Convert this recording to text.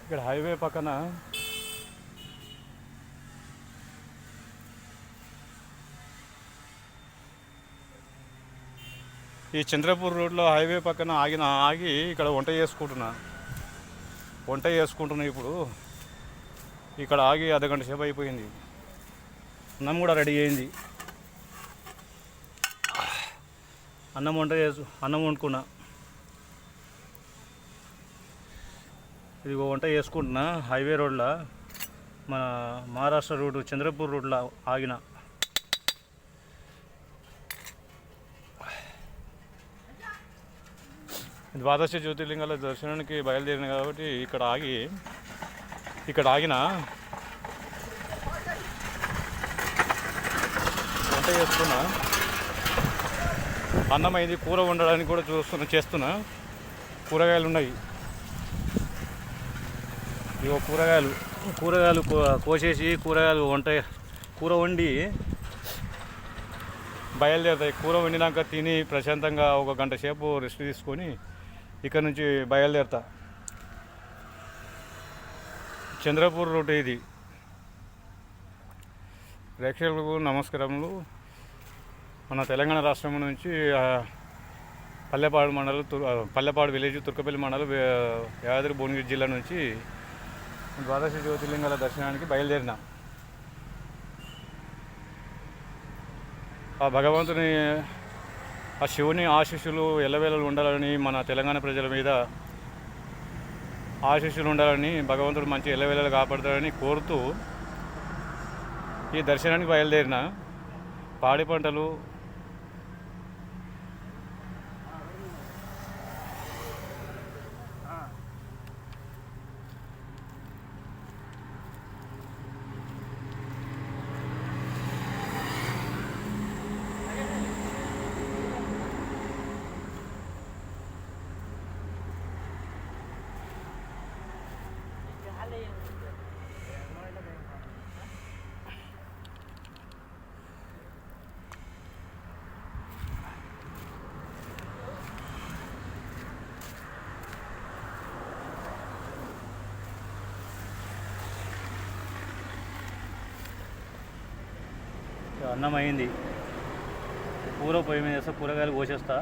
ఇక్కడ హైవే పక్కన ఈ చంద్రపూర్ రోడ్లో హైవే పక్కన ఆగి ఇక్కడ వంట చేసుకుంటున్నా ఇప్పుడు. ఇక్కడ ఆగి అర్ధగంట సేపు అయిపోయింది. అన్నం కూడా రెడీ అయింది. అన్నం వండుకున్నా. ఇది వంట చేసుకుంటున్నా హైవే రోడ్లో, మన మహారాష్ట్ర రోడ్డు చంద్రపూర్ రోడ్లో ఆగిన. ద్వాదశ జ్యోతిర్లింగాల దర్శనానికి బయలుదేరిన కాబట్టి ఇక్కడ ఆగిన వంట చేసుకున్నా. అన్నం అయింది. కూర వండడానికి కూడా చేస్తున్నా. కూరగాయలు ఉన్నాయి. ఇవో కూరగాయలు కోసేసి కూర వండి బయలుదేరుతాయి. కూర వండినాక తిని ప్రశాంతంగా ఒక గంట సేపు రెస్ట్ తీసుకొని ఇక్కడ నుంచి బయలుదేరుతా. చంద్రపూర్ రూట్ ఇది. ప్రేక్షకులకు నమస్కారములు. మన తెలంగాణ రాష్ట్రం నుంచి పల్లెపాడు విలేజ్, తుర్కపల్లి మండలం, యాదాద్రి భువనగిరి జిల్లా నుంచి ద్వాదశ జ్యోతిర్లింగాల దర్శనానికి బయలుదేరిన. ఆ భగవంతుని, ఆ శివుని ఆశీస్సులు ఎల్లవేళలు ఉండాలని, మన తెలంగాణ ప్రజల మీద ఆశీస్సులు ఉండాలని, భగవంతుడు మంచి ఎల్లవేళలు కాపాడతాడని కోరుతూ ఈ దర్శనానికి బయలుదేరిన. పాడి పంటలు, అన్నం అయింది. కూర పొయ్యి మీద వేస్తా, కూరగాయలు కోసేస్తా.